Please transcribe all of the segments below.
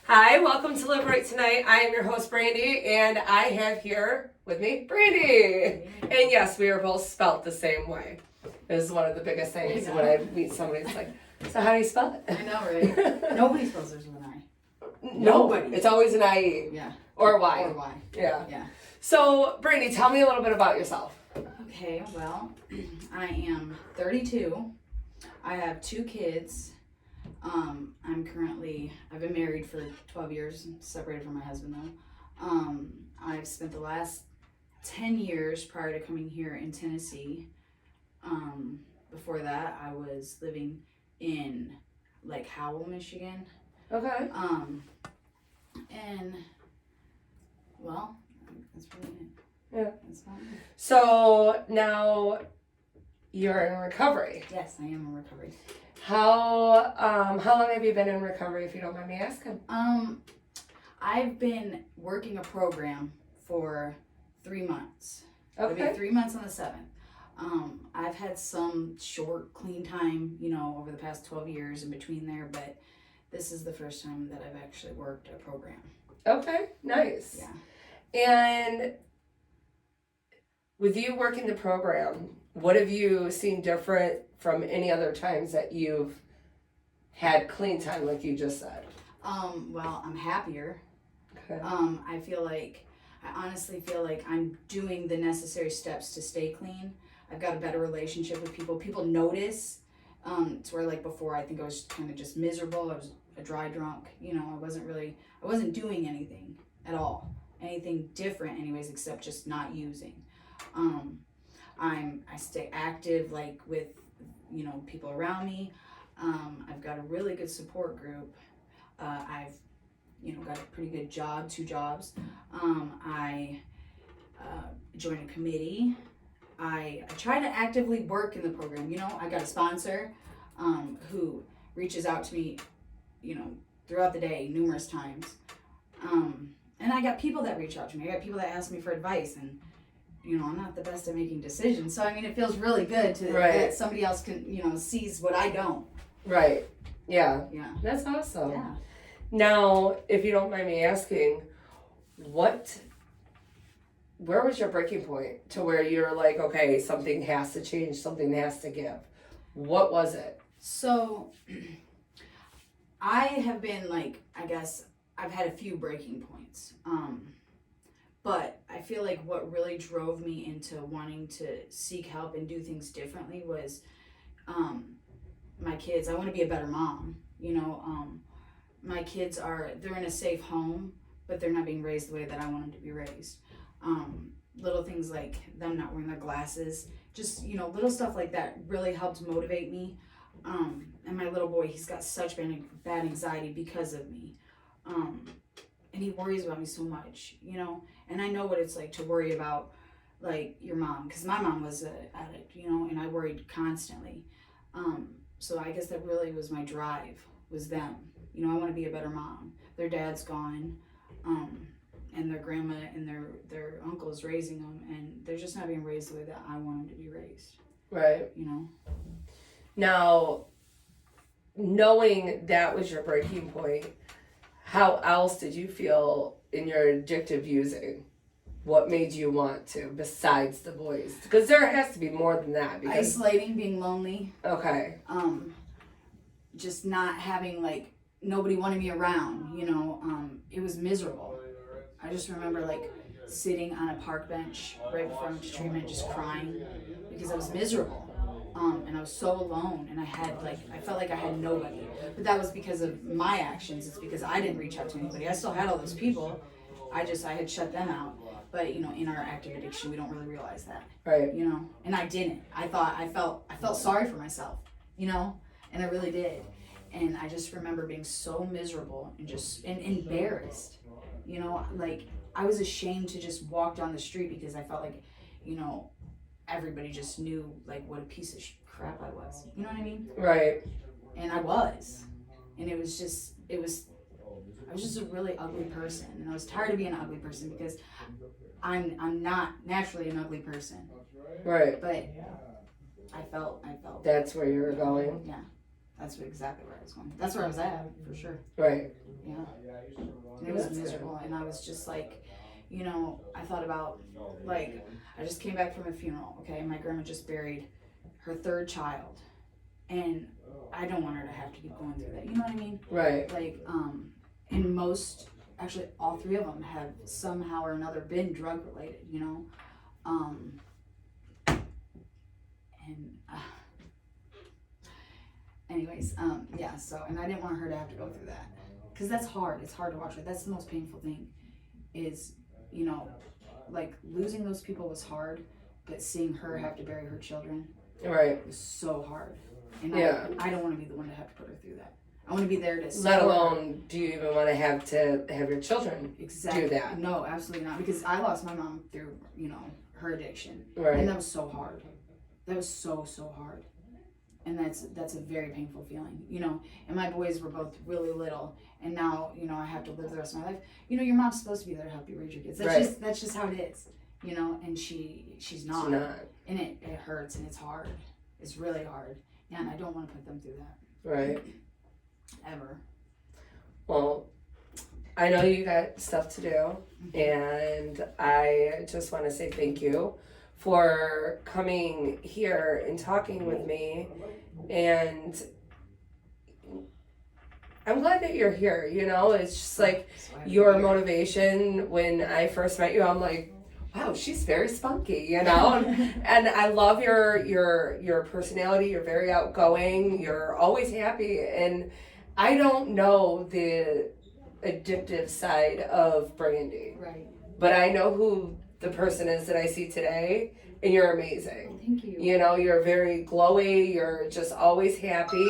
Hi, welcome to Live Right Tonight. I am your host, Brandi, and I have here with me, Brandi. And yes, we are both spelt the same way. This is one of the biggest things when I meet somebody. It's like, so how do you spell it? I know, right? Nobody spells theirs with an I. Nobody. It's always an IE. Yeah. Or Y. Or Y. Yeah. Yeah. So, Brandi, tell me a little bit about yourself. Okay, well, I am 32. I have 2 kids. I've been married for 12 years, separated from my husband though. I've spent the last 10 years prior to coming here in Tennessee. Before that, I was living in Lake Howell, Michigan. Okay. And, well, that's really it. Yeah. That's fine. So, now you're in recovery. Yes, I am in recovery. How long have you been in recovery, if you don't mind me asking? I've been working a program for 3 months. Okay. It'll be 3 months on the 7th. I've had some short, clean time, over the past 12 years in between there, but this is the first time that I've actually worked a program. Okay, nice. Yeah. And with you working the program, what have you seen different from any other times that you've had clean time, like you just said? Well, I'm happier. Okay. I honestly feel like I'm doing the necessary steps to stay clean. I've got a better relationship with people. People notice. It's where like before, I think I was kind of just miserable. I was a dry drunk. I wasn't doing anything at all. Anything different anyways, except just not using. I stay active, like with, people around me. I've got a really good support group. I've, got a pretty good job, 2 jobs. I joined a committee. I try to actively work in the program. I got a sponsor who reaches out to me, throughout the day numerous times. And I got people that reach out to me. I got people that ask me for advice, and I'm not the best at making decisions. So, it feels really good to that somebody else can, sees what I don't. Right. Yeah. Yeah. That's awesome. Yeah. Now, if you don't mind me asking, where was your breaking point to where you're like, okay, something has to change, something has to give? What was it? So, I have been I've had a few breaking points. But I feel like what really drove me into wanting to seek help and do things differently was my kids. I want to be a better mom. My kids they're in a safe home, but they're not being raised the way that I want them to be raised. Little things like them not wearing their glasses, just, little stuff like that really helped motivate me. And my little boy, he's got such bad anxiety because of me. And he worries about me so much, and I know what it's like to worry about, like, your mom, because my mom was an addict, and I worried constantly. So I guess that really was my drive, was them. I want to be a better mom. Their dad's gone, and their grandma and their uncle is raising them, and they're just not being raised the way that I want them to be raised. Right. Now, knowing that was your breaking point, how else did you feel in your addictive using? What made you want to, besides the boys? Because there has to be more than that. Isolating, being lonely. Okay. Just not having, nobody wanted me around, it was miserable. I just remember, sitting on a park bench right before I went to treatment, just crying because I was miserable. And I was so alone, and I felt like I had nobody. But that was because of my actions. It's because I didn't reach out to anybody. I still had all those people. I had shut them out. But, in our active addiction, we don't really realize that. Right. And I didn't. I felt sorry for myself, and I really did. And I just remember being so miserable and embarrassed. I was ashamed to just walk down the street because I felt like, everybody just knew what a piece of crap I was. You know what I mean? Right. And I was. And I was just a really ugly person. And I was tired of being an ugly person because I'm not naturally an ugly person. Right. But I felt that's where you were going. Yeah. That's exactly where I was going. That's where I was at, for sure. Right. Yeah. And it was miserable. And I was just like, you know, I thought about, like, I just came back from a funeral, okay? My grandma just buried her third child. And I don't want her to have to keep going through that. You know what I mean? Right. Like, and most, actually all three of them have somehow or another been drug related, you know? Anyways, yeah, so, and I didn't want her to have to go through that. Because that's hard. It's hard to watch. That's the most painful thing is, you know, like, losing those people was hard, but seeing her have to bury her children was so hard. And I don't want to be the one to have to put her through that. I want to be there to let alone do you even want to have your children do that? No, absolutely not. Because I lost my mom through, you know, her addiction. Right. And that was so hard. That was so hard. And that's a very painful feeling, you know. And my boys were both really little, and now, you know, I have to live the rest of my life. You know, your mom's supposed to be there to help you raise your kids. That's just how it is, you know. And she's not. And it hurts and it's hard. It's really hard. And I don't want to put them through that. Right. Ever. Well, I know you got stuff to do, and I just want to say thank you for coming here and talking with me. And I'm glad that you're here, you know. It's just like your motivation. When I first met you, I'm like, wow, she's very spunky, you know. And I love your personality. You're very outgoing. You're always happy. And I don't know the addictive side of Brandi. Right. But I know who the person is that I see today, and you're amazing. Thank you. You know, you're very glowy, you're just always happy,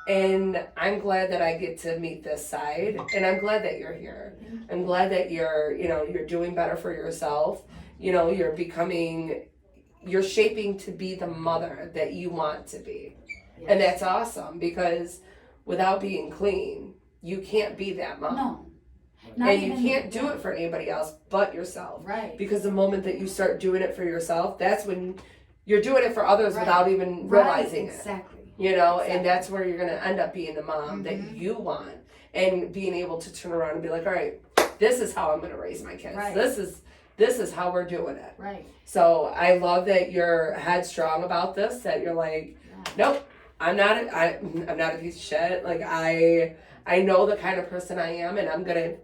and I'm glad that I get to meet this side, and I'm glad that you're here. I'm glad that you're doing better for yourself. You know, you're shaping to be the mother that you want to be. Yes. And that's awesome, because without being clean, you can't be that mom. No. And you can't do it for anybody else but yourself. Right. Because the moment that you start doing it for yourself, that's when you're doing it for others without even realizing it. Exactly. You know, and that's where you're going to end up being the mom that you want. And being able to turn around and be like, all right, this is how I'm going to raise my kids. Right. This is how we're doing it. Right. So I love that you're headstrong about this, that you're like, nope, I'm not a piece of shit. Like, I know the kind of person I am, and I'm gonna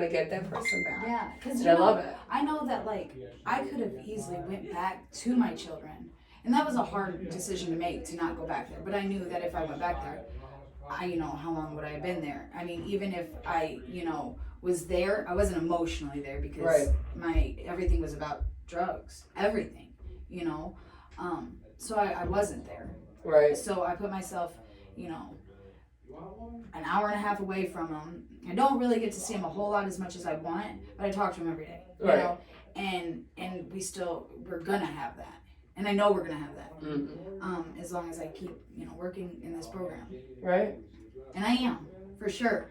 get that person back. Yeah, because I love it. I know that, like, I could have easily went back to my children, and that was a hard decision to make, to not go back there. But I knew that if I went back there, how long would I have been there? I mean, even if I, was there, I wasn't emotionally there, because everything was about drugs, everything, so I wasn't there. Right. So I put myself, an hour and a half away from them. I don't really get to see him a whole lot as much as I want, but I talk to him every day, you know, and we're gonna have that, and I know we're gonna have that, as long as I keep, working in this program. Right. And I am, for sure.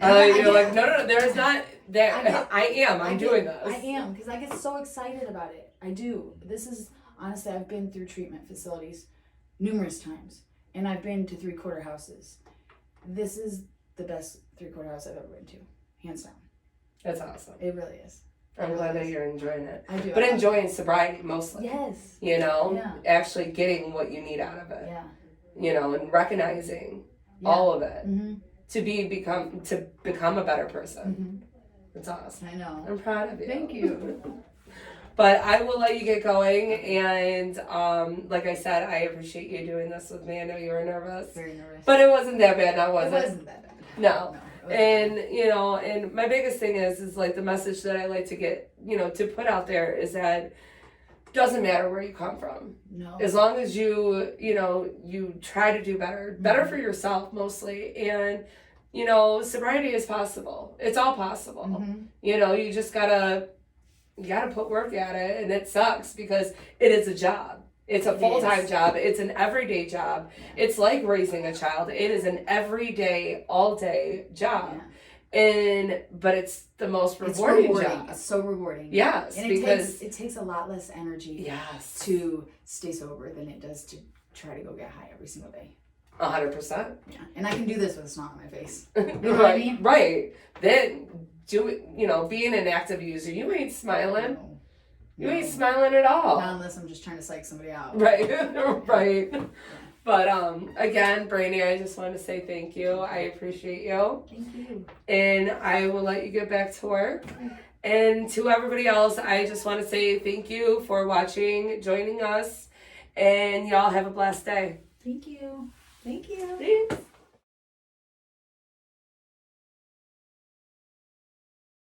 You're like, no, there's not that. I'm doing this. I am, because I get so excited about it. I do. This is, honestly, I've been through treatment facilities numerous times, and I've been to 3/4 houses. This is the best 3/4 house I've ever been to, hands down. That's awesome. It really is. I'm glad that you're enjoying it. I do. But enjoying sobriety mostly. Yes. Actually getting what you need out of it. Yeah. And recognizing all of it to become a better person. It's awesome. I know. I'm proud of you. Thank you. But I will let you get going, and like I said, I appreciate you doing this with me. I know you were nervous. Very nervous. But it wasn't that bad, now was it? It wasn't that bad. No. And, and my biggest thing is like the message that I like to get, to put out there is that doesn't matter where you come from. No. As long as you, you try to do better for yourself mostly. And, sobriety is possible. It's all possible. You just gotta put work at it, and it sucks because it is a job. It's a full-time job. It's an everyday job. It's like raising a child. It is an everyday, all-day job. But it's the most rewarding job. It's so rewarding. Yes, and because it takes a lot less energy to stay sober than it does to try to go get high every single day. 100%. Yeah, and I can do this with a smile on my face. You know what I Right, mean? right. Then do it. You know, being an active user, you ain't smiling. No. You ain't smiling at all. Not unless I'm just trying to psych somebody out. Right, right. But again, Brandi, I just want to say thank you. I appreciate you. Thank you. And I will let you get back to work. And to everybody else, I just want to say thank you for watching, joining us, and y'all have a blessed day. Thank you. Thank you. Thanks.